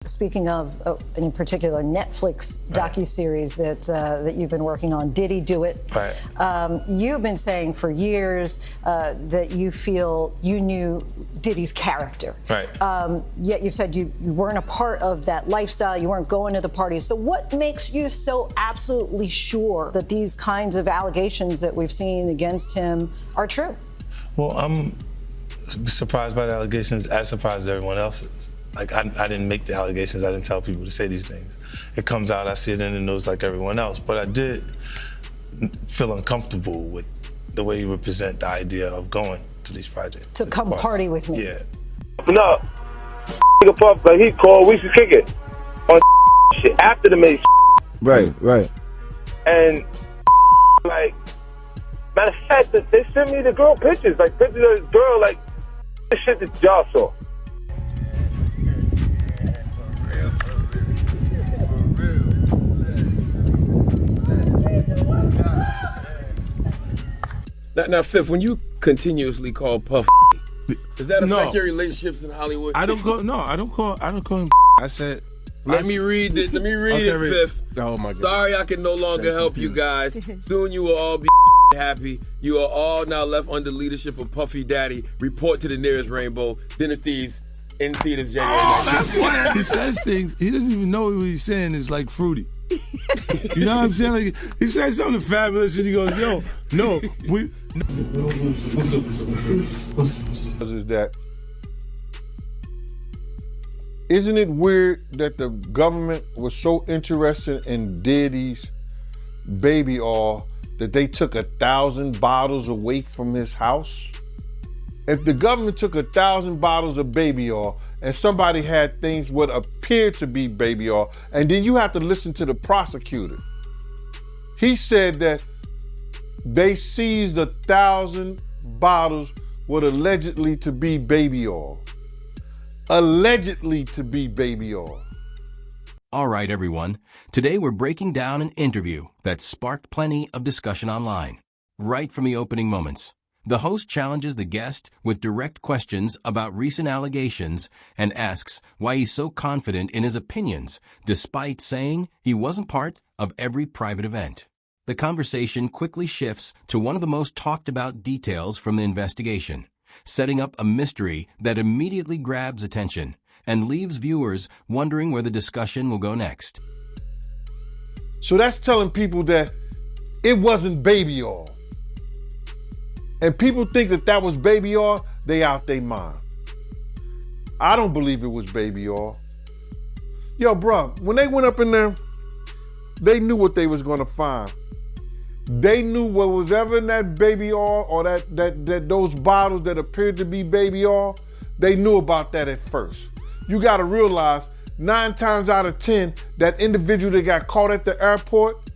speaking of, in particular, Netflix docuseries that you've been working on, Diddy Do It. Right. You've been saying for years that you feel you knew Diddy's character. Right. Yet you've said you weren't a part of that lifestyle, you weren't going to the parties. So what makes you so absolutely sure that these kinds of allegations that we've seen against him are true? Well, I'm surprised by the allegations, as surprised as everyone else is. Like, I didn't make the allegations, I didn't tell people to say these things. It comes out, I see it in the news like everyone else, but I did feel uncomfortable with the way you represent the idea of going to these projects. To come party with me. Yeah. No, nigga Puff, like he called, we should kick it on shit after the made. Right. And like, matter of fact, that they sent me the girl pictures, like pictures of this girl, like the shit that y'all saw. Now, Fifth, when you continuously call Puff, does that affect your relationships in Hollywood? I don't call him. I said. Let me read it, Fifth. Oh my God. Sorry, I can no longer help you guys. Soon you will all be happy. You are all now left under leadership of Puffy Daddy. Report to the nearest rainbow. Dinner Thieves in theaters January. That's why he says things. He doesn't even know what he's saying is like fruity. You know what I'm saying? Like, he says something fabulous and he goes, "Yo, no, we." Is that? Isn't it weird that the government was so interested in Diddy's baby oil that they took 1,000 bottles away from his house? If the government took 1,000 bottles of baby oil and somebody had things what appeared to be baby oil, and then you have to listen to the prosecutor. He said that they seized 1,000 bottles what allegedly to be baby oil. Allegedly to be baby oil. All right, everyone. Today we're breaking down an interview that sparked plenty of discussion online. Right from the opening moments, the host challenges the guest with direct questions about recent allegations and asks why he's so confident in his opinions, despite saying he wasn't part of every private event. The conversation quickly shifts to one of the most talked about details from the investigation, setting up a mystery that immediately grabs attention and leaves viewers wondering where the discussion will go next. So that's telling people that it wasn't baby oil. And people think that that was baby oil, they out their mind. I don't believe it was baby oil. Yo, bro, when they went up in there, they knew what they was gonna find. They knew what was ever in that baby oil or that those bottles that appeared to be baby oil, they knew about that at first. You gotta realize 9 times out of 10, that individual that got caught at the airport,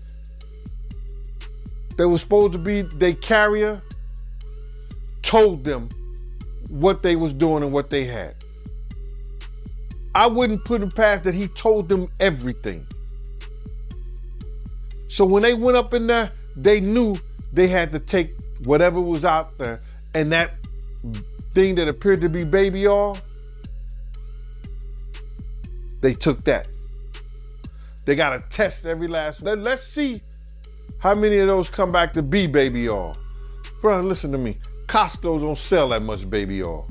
that was supposed to be their carrier, told them what they was doing and what they had. I wouldn't put him past that he told them everything. So when they went up in there, they knew they had to take whatever was out there, and that thing that appeared to be baby oil, they took that. They gotta test every last, let's see how many of those come back to be baby oil. Bro, listen to me. Costco don't sell that much baby oil.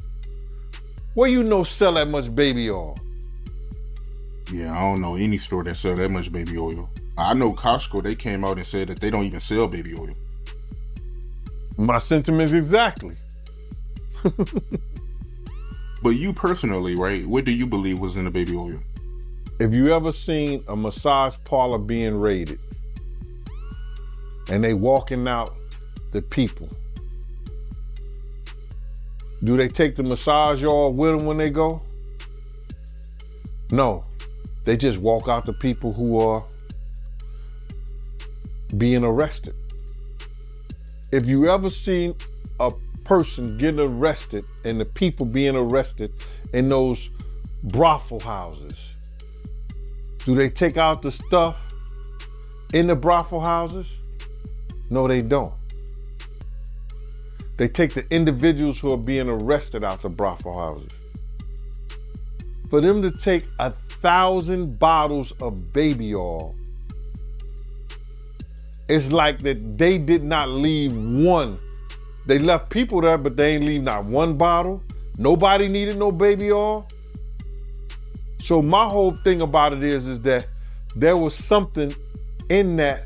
Where you know sell that much baby oil? Yeah, I don't know any store that sell that much baby oil. I know Costco, they came out and said that they don't even sell baby oil. My sentiments exactly. But you personally, right, what do you believe was in the baby oil? If you ever seen a massage parlor being raided and they walking out the people, do they take the massage oil with them when they go? No, they just walk out the people who are being arrested. If you ever seen a person getting arrested and the people being arrested in those brothel houses, do they take out the stuff in the brothel houses? No, they don't. They take the individuals who are being arrested out the brothel houses. for them to take 1,000 bottles of baby oil, it's like that they did not leave one. They left people there, but they ain't leave not one bottle. Nobody needed no baby oil. So my whole thing about it is that there was something in that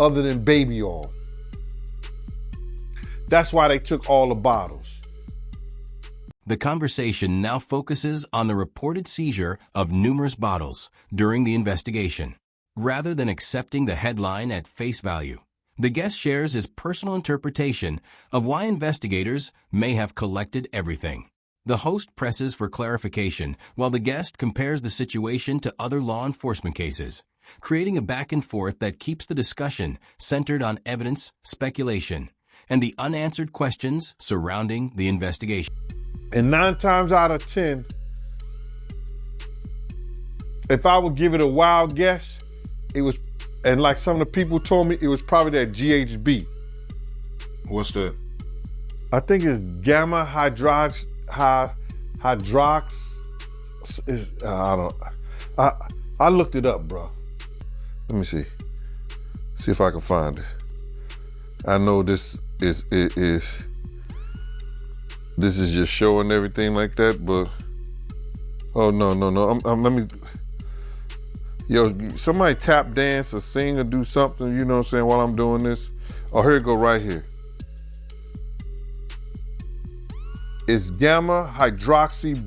other than baby oil. That's why they took all the bottles. The conversation now focuses on the reported seizure of numerous bottles during the investigation. Rather than accepting the headline at face value, the guest shares his personal interpretation of why investigators may have collected everything. The host presses for clarification while the guest compares the situation to other law enforcement cases, creating a back and forth that keeps the discussion centered on evidence, speculation, and the unanswered questions surrounding the investigation. And 9 times out of 10, if I would give it a wild guess, it was, and like some of the people told me, it was probably that GHB. What's that? I think it's gamma hydrox. I looked it up, bro. Let me see if I can find it. I know this is just showing everything like that, but oh no. Let me. Yo, somebody tap dance or sing or do something, you know what I'm saying, while I'm doing this. Oh, here it go right here. It's gamma hydroxy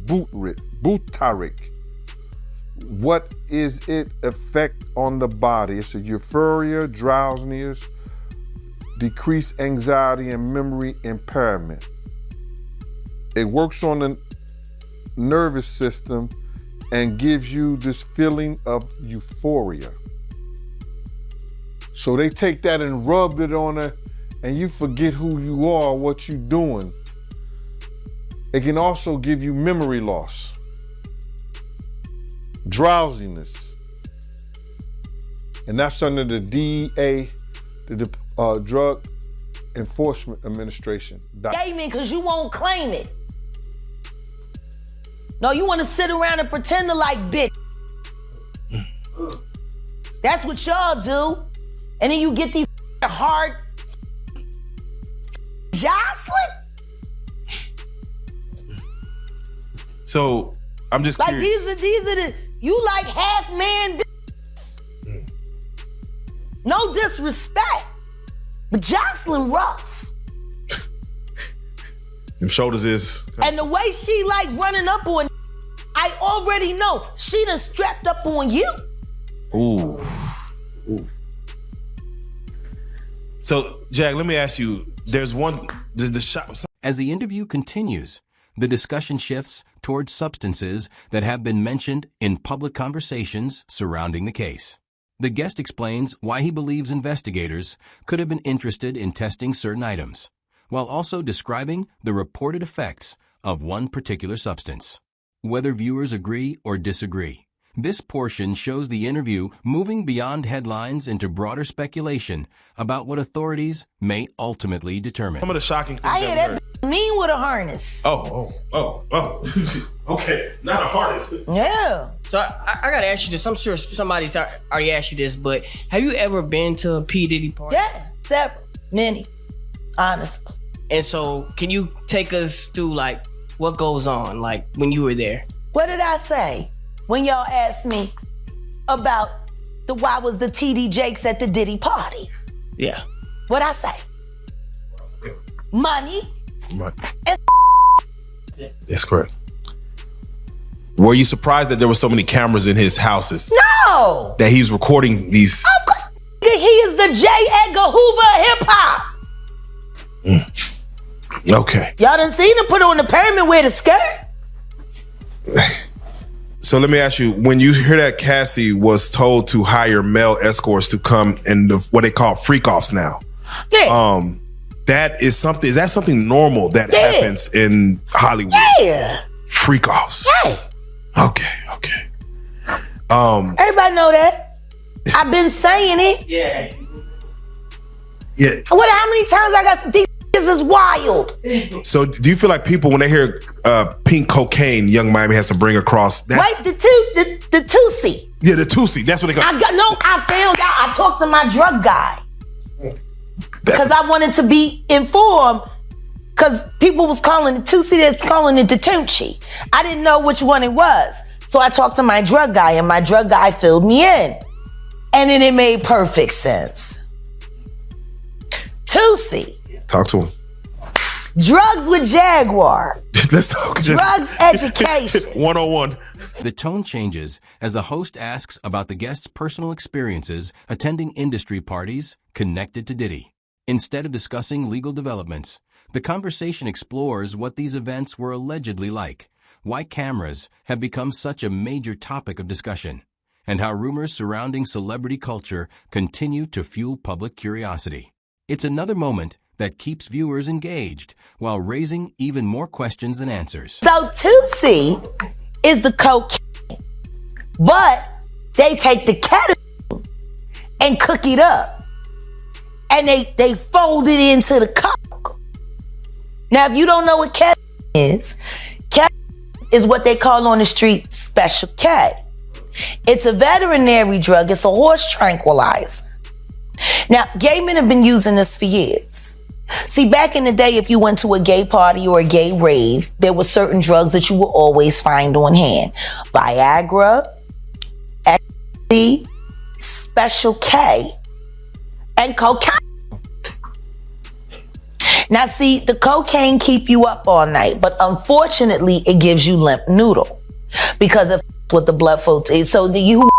butyric. What is its effect on the body? It's a euphoria, drowsiness, decreased anxiety, and memory impairment. It works on the nervous system and gives you this feeling of euphoria. So they take that and rubbed it on her, and you forget who you are, what you're doing. It can also give you memory loss, drowsiness, and that's under the DEA, the Drug Enforcement Administration. Gaming because you won't claim it. No, you want to sit around and pretend to like bitch. That's what y'all do. And then you get these hard jostling. So I'm just like curious. these are the you like half man bitches. No disrespect, but jostling rough. Them shoulders is. And the way she like running up on, I already know she done strapped up on you. Ooh. So, Jack, let me ask you, there's one, the shot. As the interview continues, the discussion shifts towards substances that have been mentioned in public conversations surrounding the case. The guest explains why he believes investigators could have been interested in testing certain items, while also describing the reported effects of one particular substance. Whether viewers agree or disagree, this portion shows the interview moving beyond headlines into broader speculation about what authorities may ultimately determine. Some of the shocking things I hear that mean with a harness. Oh. Okay, not a harness. Yeah. So I gotta ask you this. I'm sure somebody's already asked you this, but have you ever been to a P. Diddy party? Yeah, several, many, honestly. And so, can you take us through like what goes on, like when you were there? What did I say when y'all asked me about why was the TD Jakes at the Diddy party? Yeah. What'd I say? Money. Right. And That's correct. Were you surprised that there were so many cameras in his houses? no. That he was recording these? Of course, he is the J. Edgar Hoover of hip hop. Okay. Y'all done seen him put on the pyramid with a skirt? So let me ask you, when you hear that Cassie was told to hire male escorts to come in what they call freak-offs now. Yeah. That is something, is that something normal that happens in Hollywood? Yeah. Freak-offs. Yeah. Okay. Everybody know that. I've been saying it. Yeah. Yeah. How many times I got these niggas is wild. So do you feel like people, when they hear pink cocaine, Young Miami has to bring across? Wait, the Tusi. Yeah, the Tusi. That's what they call. I found out. I talked to my drug guy because I wanted to be informed. Because people was calling it Tusi, that's calling it the Tunchi. I didn't know which one it was. So I talked to my drug guy, and my drug guy filled me in. And then it made perfect sense. Tusi. Talk to him. Drugs with Jaguar. Let's talk. Drugs education. 101. The tone changes as the host asks about the guest's personal experiences attending industry parties connected to Diddy. Instead of discussing legal developments, the conversation explores what these events were allegedly like, why cameras have become such a major topic of discussion, and how rumors surrounding celebrity culture continue to fuel public curiosity. It's another moment that keeps viewers engaged while raising even more questions than answers. So Tusi is the cocaine, but they take the ketamine and cook it up, and they fold it into the coke. Now, if you don't know what ketamine is what they call on the street Special K. It's a veterinary drug. It's a horse tranquilizer. Now, gay men have been using this for years. See, back in the day, if you went to a gay party or a gay rave, there were certain drugs that you would always find on hand. Viagra, ecstasy, Special K, and cocaine. Now, see, the cocaine keep you up all night, but unfortunately, it gives you limp noodle because of what the blood flow is. So you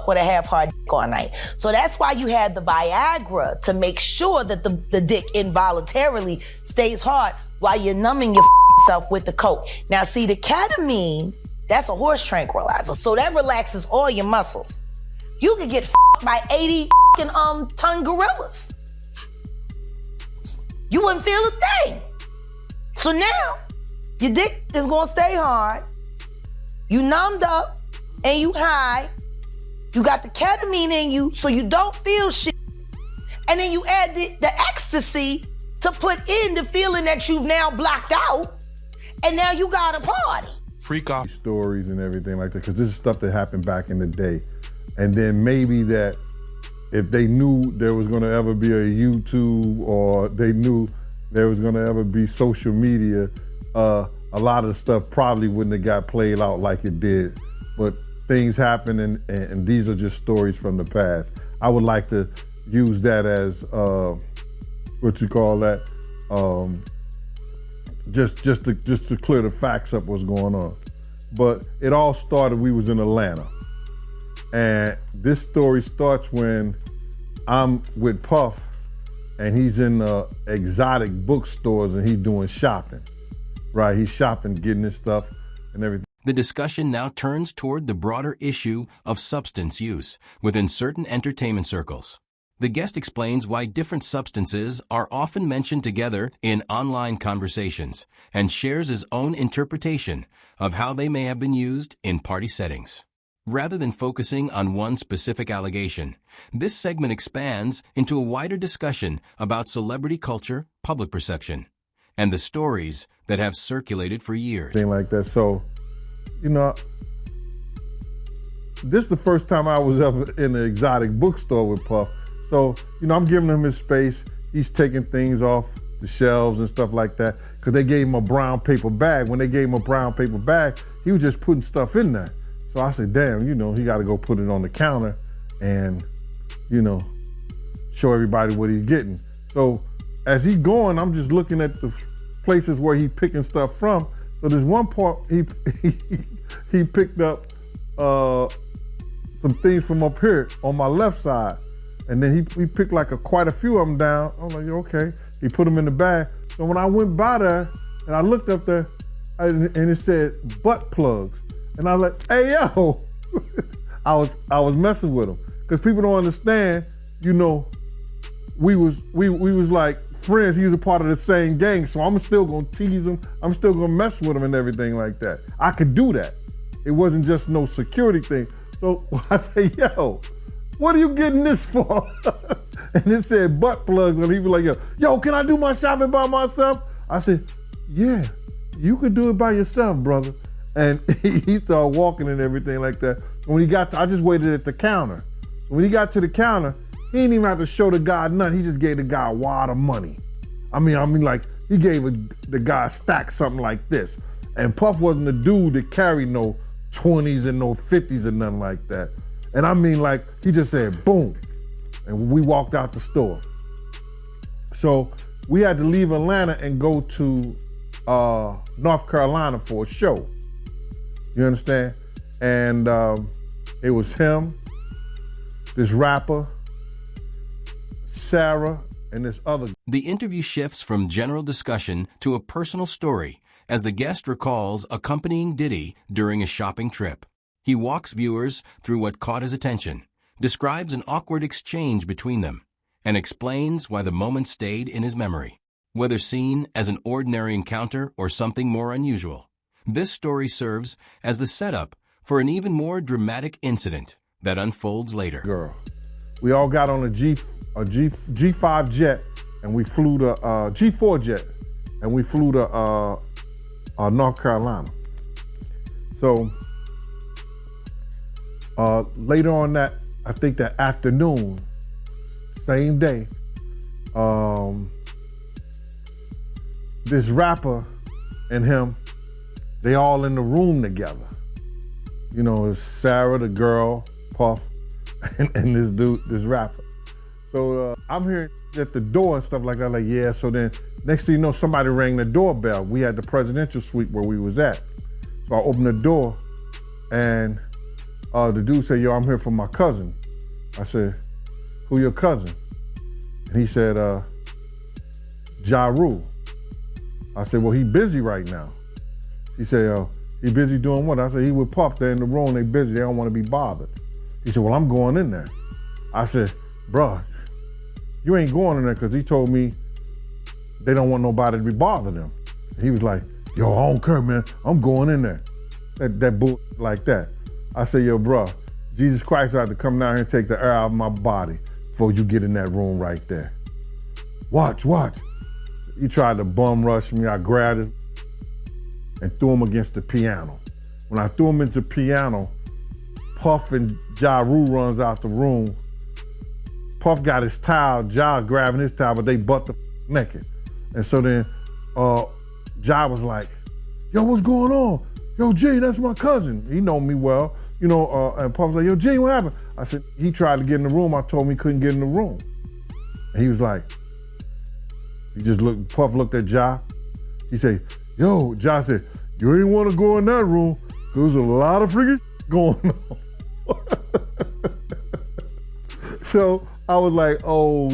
with a half-hard dick all night. So that's why you have the Viagra, to make sure that the dick involuntarily stays hard while you're numbing yourself with the coke. Now, see, the ketamine, that's a horse tranquilizer, so that relaxes all your muscles. You could get by 80 ton gorillas. You wouldn't feel a thing. So now, your dick is gonna stay hard. You numbed up and you high. You got the ketamine in you so you don't feel shit. And then you add the ecstasy to put in the feeling that you've now blocked out. And now you got a party. Freak off. Stories and everything like that, because this is stuff that happened back in the day. And then maybe that if they knew there was gonna ever be a YouTube, or they knew there was gonna ever be social media, a lot of the stuff probably wouldn't have got played out like it did. But things happen, and these are just stories from the past. I would like to use that as, what you call that, just to clear the facts up what's going on. But it all started, we was in Atlanta. And this story starts when I'm with Puff, and he's in the exotic bookstores, and he's doing shopping, right? He's shopping, getting his stuff and everything. The discussion now turns toward the broader issue of substance use within certain entertainment circles. The guest explains why different substances are often mentioned together in online conversations and shares his own interpretation of how they may have been used in party settings. Rather than focusing on one specific allegation, this segment expands into a wider discussion about celebrity culture, public perception, and the stories that have circulated for years. Thing like that. So, you know, this is the first time I was ever in an exotic bookstore with Puff. So, you know, I'm giving him his space. He's taking things off the shelves and stuff like that, because they gave him a brown paper bag. When they gave him a brown paper bag, he was just putting stuff in there. So I said, damn, you know, he got to go put it on the counter and, you know, show everybody what he's getting. So as he going, I'm just looking at the places where he picking stuff from. So there's one part he picked up some things from up here on my left side, and then he picked like quite a few of them down. I'm like, okay. He put them in the bag. So when I went by there and I looked up there, and it said butt plugs. And I was like, hey, yo, I was messing with him. Because people don't understand, you know, we was like friends. He was a part of the same gang. So I'm still gonna tease him. I'm still gonna mess with him and everything like that. I could do that. It wasn't just no security thing. So I say, yo, what are you getting this for? and it said butt plugs, and he was like, yo, can I do my shopping by myself? I said, yeah, you could do it by yourself, brother. And he started walking and everything like that. When he got I just waited at the counter. So when he got to the counter, he didn't even have to show the guy nothing. He just gave the guy a wad of money. I mean, like, he gave the guy a stack something like this. And Puff wasn't the dude that carried no 20s and no 50s and nothing like that. And I mean, like, he just said, boom. And we walked out the store. So we had to leave Atlanta and go to North Carolina for a show. You understand? And it was him, this rapper, Sarah, and this other. The interview shifts from general discussion to a personal story as the guest recalls accompanying Diddy during a shopping trip. He walks viewers through what caught his attention, describes an awkward exchange between them, and explains why the moment stayed in his memory. Whether seen as an ordinary encounter or something more unusual, this story serves as the setup for an even more dramatic incident that unfolds later. Girl, we all got on a G5 jet, and we flew to G4 jet, and we flew to North Carolina. So later on that, I think that afternoon, same day, this rapper and him, they all in the room together. You know, it's Sarah, the girl, Puff, and this dude, this rapper. So I'm hearing at the door and stuff like that, like, yeah, so then next thing you know, somebody rang the doorbell. We had the presidential suite where we was at. So I opened the door and the dude said, yo, I'm here for my cousin. I said, who your cousin? And he said, Ja Rule. I said, well, he busy right now. He said, he busy doing what? I said, he with Puff, they're in the room, they busy, they don't want to be bothered. He said, well, I'm going in there. I said, bruh, you ain't going in there because he told me they don't want nobody to be bothering them. He was like, yo, I don't care, man, I'm going in there. That bull like that. I said, yo, bruh, Jesus Christ had to come down here and take the air out of my body before you get in that room right there. Watch. He tried to bum rush me, I grabbed him and threw him against the piano. When I threw him into the piano, Puff and Ja Rule runs out the room. Puff got his towel, Ja grabbing his towel, but they butt the naked. And so then Ja was like, yo, what's going on? Yo, G, that's my cousin. He know me well, you know, and Puff was like, yo, G, what happened? I said, he tried to get in the room. I told him he couldn't get in the room. And he was like, Puff looked at Ja. He said, yo, Ja said, you ain't want to go in that room because there's a lot of freaking going on. So I was like, oh,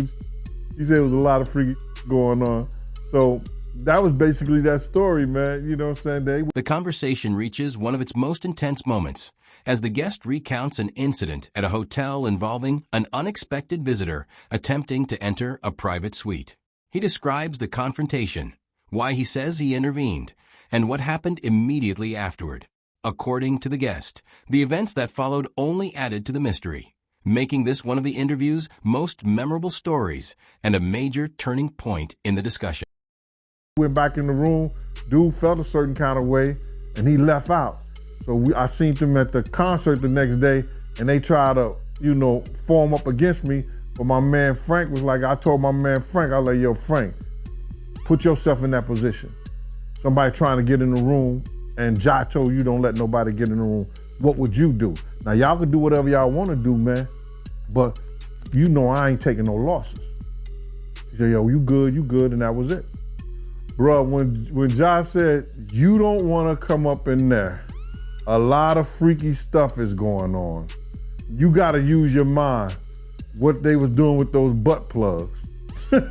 he said it was a lot of freaking going on. So that was basically that story, man. You know what I'm saying? The conversation reaches one of its most intense moments as the guest recounts an incident at a hotel involving an unexpected visitor attempting to enter a private suite. He describes the confrontation, why he says he intervened, and what happened immediately afterward. According to the guest, the events that followed only added to the mystery, making this one of the interview's most memorable stories and a major turning point in the discussion. Went back in the room, dude felt a certain kind of way, and he left out. So I seen them at the concert the next day, and they tried to, you know, form up against me. But my man Frank was like, I told my man Frank, I was like, yo, Frank, put yourself in that position. Somebody trying to get in the room, and Ja told you don't let nobody get in the room. What would you do? Now, y'all can do whatever y'all want to do, man, but you know I ain't taking no losses. He said, yo, you good, and that was it. Bruh, when Ja said, you don't want to come up in there, a lot of freaky stuff is going on. You got to use your mind. What they was doing with those butt plugs. right.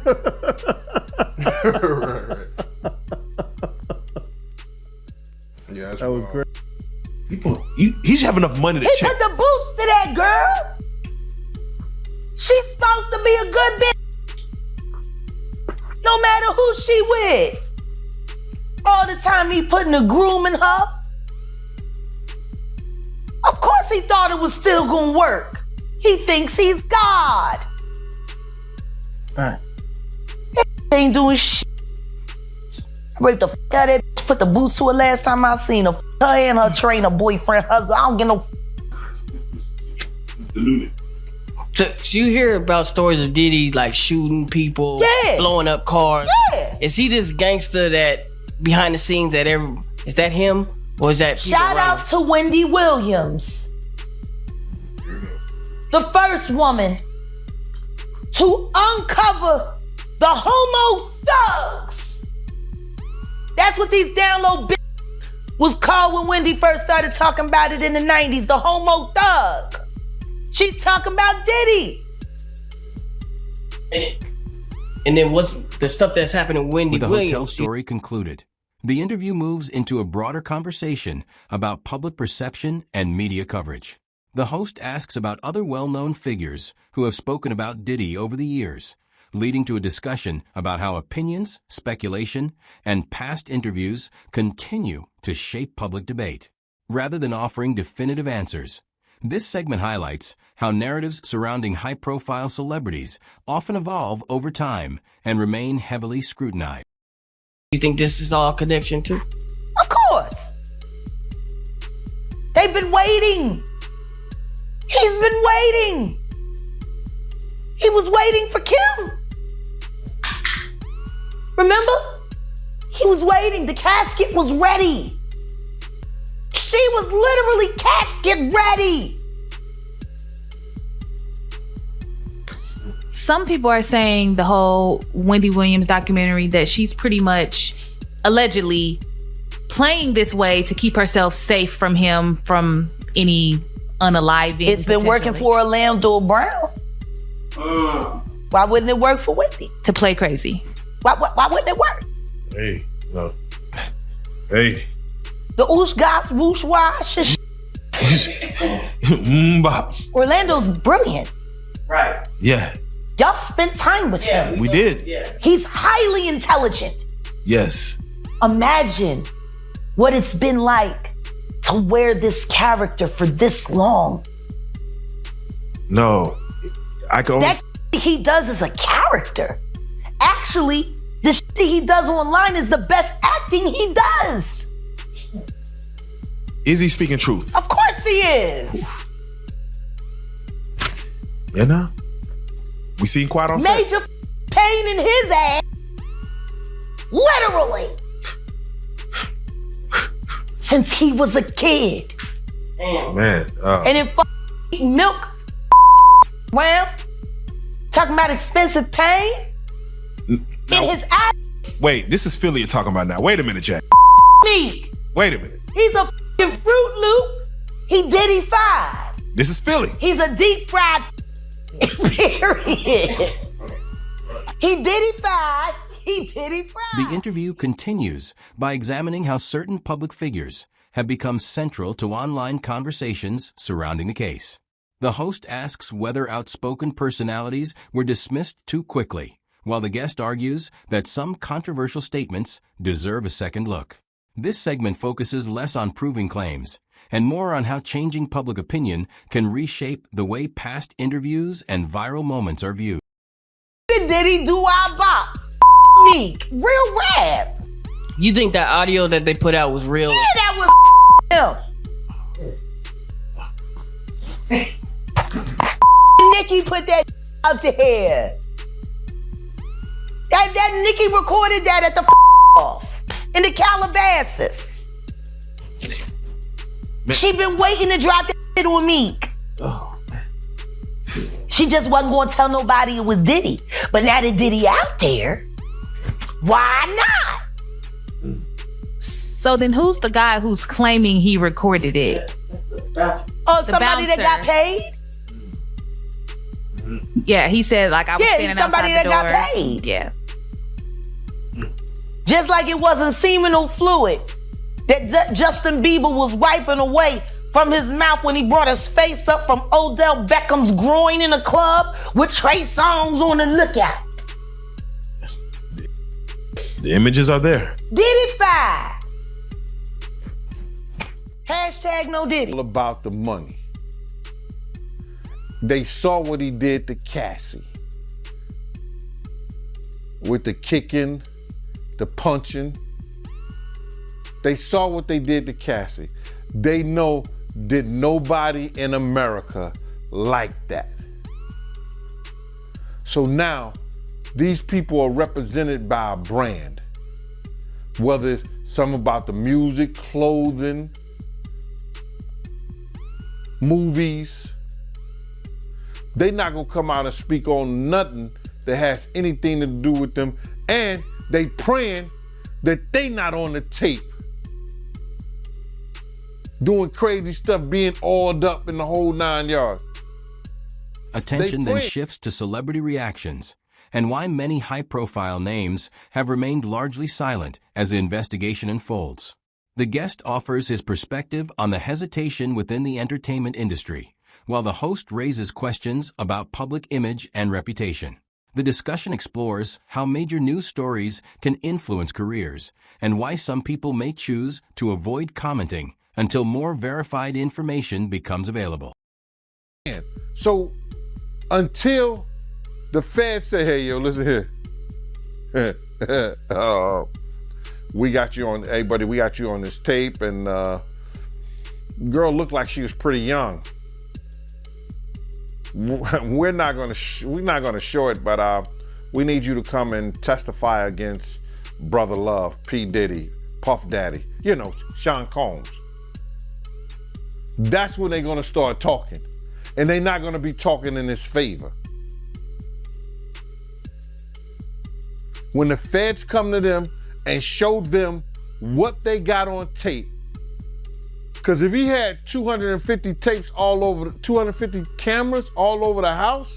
Yeah, that was great. He should have enough money to He check. put the boots to that girl. She's supposed to be a good bitch. No matter who she with. All the time he putting a groom in her. Of course he thought it was still gonna work. He thinks he's God. Alright. Ain't doing shit. I raped the fuck out of that bitch, put the boots to her last time I seen her. Her and her trainer, boyfriend, husband. I don't get no. So you hear about stories of Diddy like shooting people, blowing up cars. Yeah. Is he this gangster that behind the scenes that is that him or is that people Shout around? out to Wendy Williams, the first woman to uncover the homo thugs. That's what these down low bitches was called when Wendy first started talking about it in the 90s, the homo thug. She talking about Diddy. And then what's the stuff that's happening to Wendy With the Williams? hotel story concluded, the interview moves into a broader conversation about public perception and media coverage. The host asks about other well-known figures who have spoken about Diddy over the years, leading to a discussion about how opinions, speculation, and past interviews continue to shape public debate. Rather than offering definitive answers, this segment highlights how narratives surrounding high-profile celebrities often evolve over time and remain heavily scrutinized. You think this is all connection too? Of course. They've been waiting. He's been waiting. He was waiting for Kim. Remember? He was waiting. The casket was ready. She was literally casket ready. Some people are saying the whole Wendy Williams documentary that she's pretty much allegedly playing this way to keep herself safe from him, from any unaliving. It's been working for Orlando Brown. Why wouldn't it work for Wendy? To play crazy. Why wouldn't it work? Hey, no. Hey. The oosh gosh whoosh wash. Bop. Orlando's brilliant. Right. Yeah. Y'all spent time with him. We did. Yeah. He's highly intelligent. Yes. Imagine what it's been like to wear this character for this long. No. I can only... That he does is a character. Actually, the shit he does online is the best acting he does. Is he speaking truth? Of course he is. You know? We seen Quiet on set. Major pain in his ass. Literally. Since he was a kid. Man. And then milk around. Talking about expensive pain. Now, in his ass. wait, this is Philly you're talking about now. Wait a minute, Jack. Meek. Wait a minute. He's a f***ing Fruit Loop. He Diddy-fied. This is Philly. He's a deep fried period. He Diddy-fied. He Diddy-fried. The interview continues by examining how certain public figures have become central to online conversations surrounding the case. The host asks whether outspoken personalities were dismissed too quickly, while the guest argues that some controversial statements deserve a second look. This segment focuses less on proving claims and more on how changing public opinion can reshape the way past interviews and viral moments are viewed. Diddy do our bop. Meek. Real rap. You think that audio that they put out was real? Yeah, that was him. Nicki put that out there. That Nicki recorded that at the off in the Calabasas. She been waiting to drop that shit on Meek. Oh, man. She just wasn't gonna tell nobody it was Diddy. But now that Diddy out there, why not? So then who's the guy who's claiming he recorded it? Oh, The somebody that bouncer. got paid? Yeah, he said like I was Yeah, standing somebody outside the that door. got paid. Yeah. Just like it wasn't seminal fluid that Justin Bieber was wiping away from his mouth when he brought his face up from Odell Beckham's groin in a club with Trey Songz on the lookout. The images are there. Diddy-fied. Hashtag no Diddy. All about the money. They saw what he did to Cassie. with the kicking, the punching. They saw what they did to Cassie. They know that nobody in America liked that. So now, these people are represented by a brand. Whether it's something about the music, clothing, movies, they're not gonna come out and speak on nothing that has anything to do with them. And they praying that they not on the tape doing crazy stuff, being oiled up in the whole 9 yards. Attention then shifts to celebrity reactions and why many high-profile names have remained largely silent as the investigation unfolds. The guest offers his perspective on the hesitation within the entertainment industry, while the host raises questions about public image and reputation. The discussion explores how major news stories can influence careers and why some people may choose to avoid commenting until more verified information becomes available. So until the feds say, hey, yo, listen here. We got you on, hey, buddy, we got you on this tape, and girl looked like she was pretty young. We're not gonna show it, but we need you to come and testify against Brother Love, P. Diddy, Puff Daddy, you know, Sean Combs. That's when they're gonna start talking. And they're not gonna be talking in his favor. When the feds come to them and show them what they got on tape, because if he had 250 tapes all over, 250 cameras all over the house,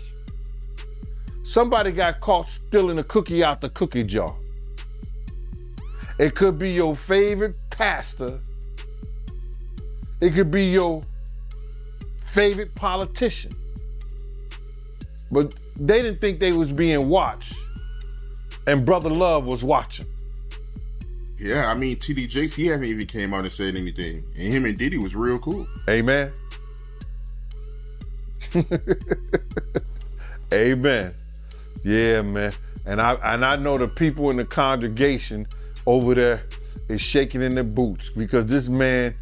somebody got caught stealing a cookie out the cookie jar. It could be your favorite pastor. It could be your favorite politician. But they didn't think they was being watched. And Brother Love was watching. Yeah, I mean, TD Jakes, he haven't even came out and said anything. And him and Diddy was real cool. Amen. Amen. Yeah, man. And I know the people in the congregation over there is shaking in their boots because this man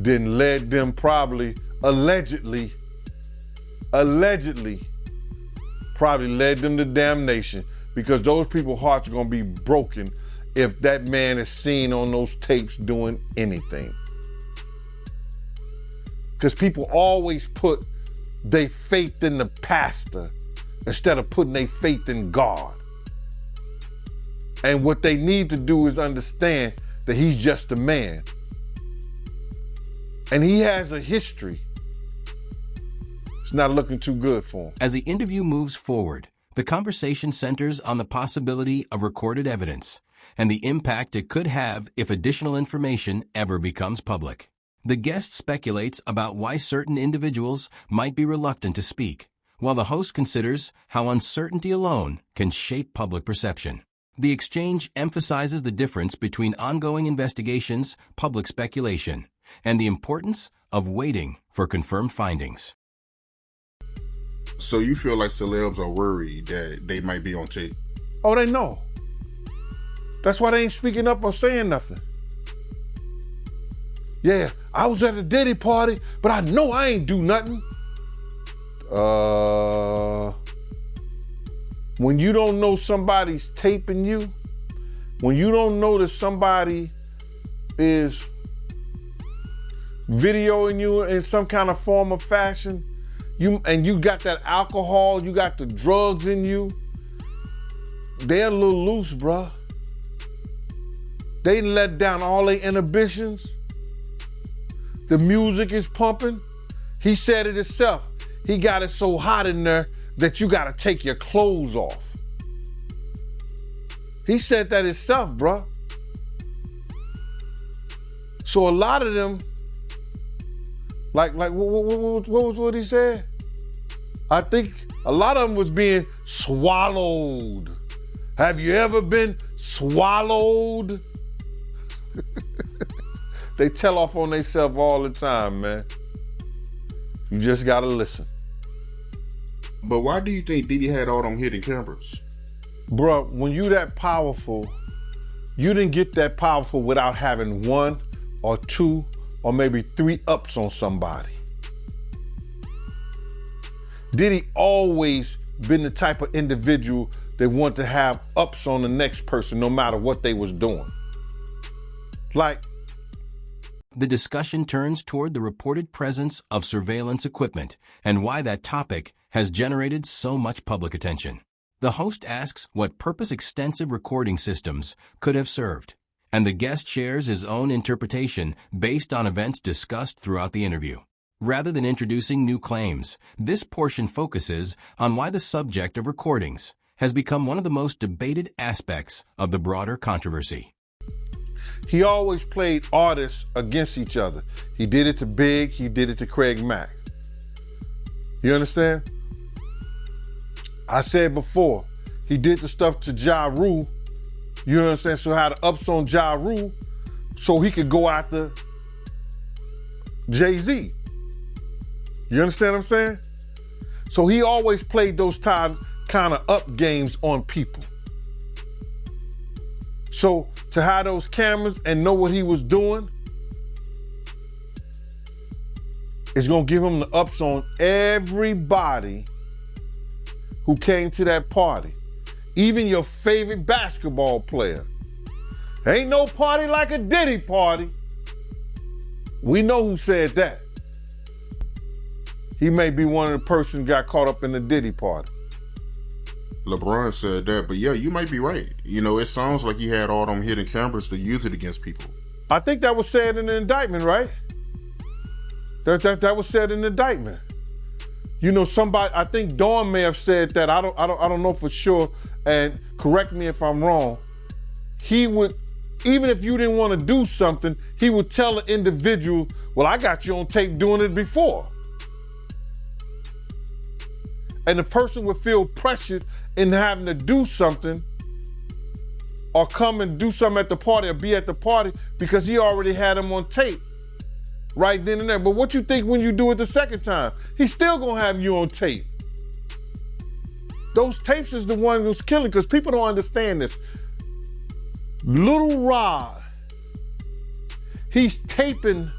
didn't let them probably, allegedly probably led them to damnation, because those people's hearts are gonna be broken if that man is seen on those tapes doing anything. Because people always put their faith in the pastor instead of putting their faith in God. And what they need to do is understand that he's just a man. And he has a history. It's not looking too good for him. As the interview moves forward, the conversation centers on the possibility of recorded evidence and the impact it could have if additional information ever becomes public. The guest speculates about why certain individuals might be reluctant to speak, while the host considers how uncertainty alone can shape public perception. The exchange emphasizes the difference between ongoing investigations, public speculation, and the importance of waiting for confirmed findings. So you feel like celebs are worried that they might be on tape? Oh, they know. That's why they ain't speaking up or saying nothing. Yeah, I was at a Diddy party, but I know I ain't do nothing. When you don't know somebody's taping you, when you don't know that somebody is videoing you in some kind of form or fashion, you got that alcohol, you got the drugs in you, they're a little loose, bruh. They let down all their inhibitions. The music is pumping. He said it himself. He got it so hot in there that you gotta take your clothes off. He said that himself, bruh. So a lot of them, like what was what he said? I think a lot of them was being swallowed. Have you ever been swallowed? They tell off on themselves all the time, man. You just gotta listen. But why do you think Diddy had all them hidden cameras? Bruh, when you that powerful, you didn't get that powerful without having 1 or 2 or maybe 3 ups on somebody. Diddy always been the type of individual that want to have ups on the next person no matter what they was doing. Like, The discussion turns toward the reported presence of surveillance equipment and why that topic has generated so much public attention. The host asks what purpose extensive recording systems could have served, and the guest shares his own interpretation based on events discussed throughout the interview. Rather than introducing new claims, this portion focuses on why the subject of recordings has become one of the most debated aspects of the broader controversy. he always played artists against each other. He did it to Big, he did it to Craig Mack. You understand? I said before, he did the stuff to Ja Rule, you know what I'm saying? So had the ups on Ja Rule so he could go after Jay-Z. You understand what I'm saying? So he always played those kind of up games on people. So to have those cameras and know what he was doing, it's gonna give him the ups on everybody who came to that party. Even your favorite basketball player. Ain't no party like a Diddy party. We know who said that. He may be one of the persons who got caught up in the Diddy party. LeBron said that, but yeah, you might be right. You know, it sounds like he had all them hidden cameras to use it against people. I think that was said in the indictment, right? That was said in the indictment. You know, somebody, I think Dawn may have said that. I don't know for sure, and correct me if I'm wrong. He would, even if you didn't want to do something, he would tell the individual, well, I got you on tape doing it before. And the person would feel pressured in having to do something or come and do something at the party or be at the party because he already had him on tape right then and there. But what you think when you do it the second time? He's still gonna have you on tape. Those tapes is the one who's killing, because people don't understand this. Little Rod, he's taping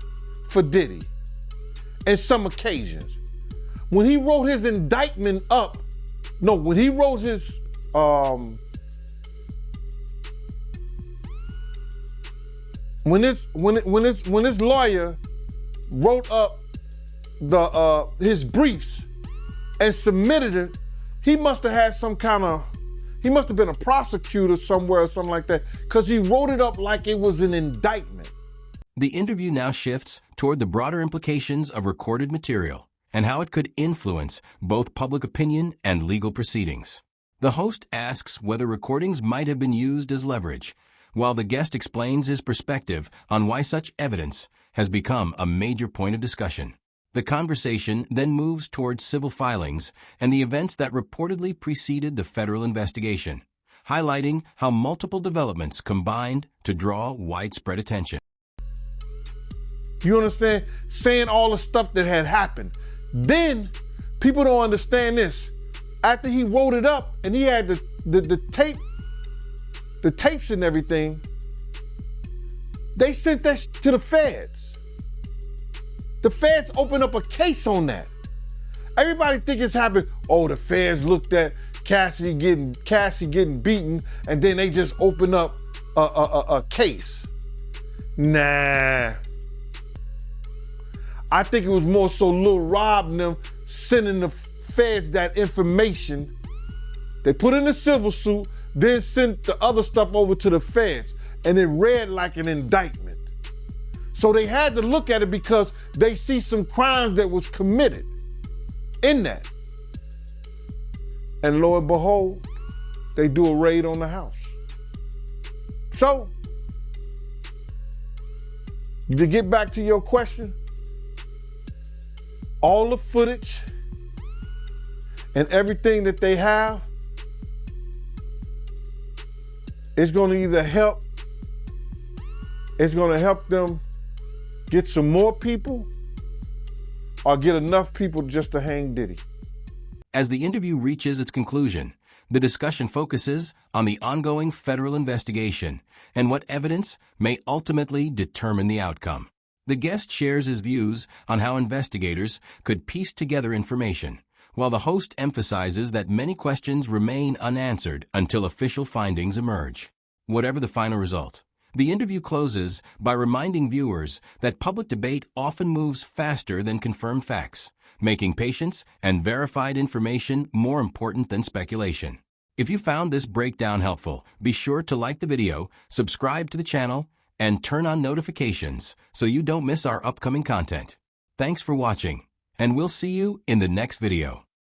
for Diddy in some occasions. When he wrote his indictment up, when he wrote his when his lawyer wrote up his briefs and submitted it, he must have had he must have been a prosecutor somewhere or something like that, because he wrote it up like it was an indictment. The interview now shifts toward the broader implications of recorded material and how it could influence both public opinion and legal proceedings. The host asks whether recordings might have been used as leverage, while the guest explains his perspective on why such evidence has become a major point of discussion. The conversation then moves towards civil filings and the events that reportedly preceded the federal investigation, highlighting how multiple developments combined to draw widespread attention. You understand? Saying all the stuff that had happened. Then, people don't understand this. After he wrote it up and he had the tapes and everything, they sent that to the feds. The feds opened up a case on that. Everybody think it's happened. Oh, the feds looked at Cassie getting beaten, and then they just opened up a case. Nah. I think it was more so Lil Rob and them sending the feds that information. They put in a civil suit, then sent the other stuff over to the feds, and it read like an indictment. So they had to look at it because they see some crimes that was committed in that. And lo and behold, they do a raid on the house. So, to get back to your question, all the footage and everything that they have is going to either help them get some more people or get enough people just to hang Diddy. As the interview reaches its conclusion, the discussion focuses on the ongoing federal investigation and what evidence may ultimately determine the outcome. The guest shares his views on how investigators could piece together information, while the host emphasizes that many questions remain unanswered until official findings emerge. Whatever the final result, the interview closes by reminding viewers that public debate often moves faster than confirmed facts, making patience and verified information more important than speculation. If you found this breakdown helpful, be sure to like the video, subscribe to the channel, and turn on notifications so you don't miss our upcoming content. Thanks for watching, and we'll see you in the next video.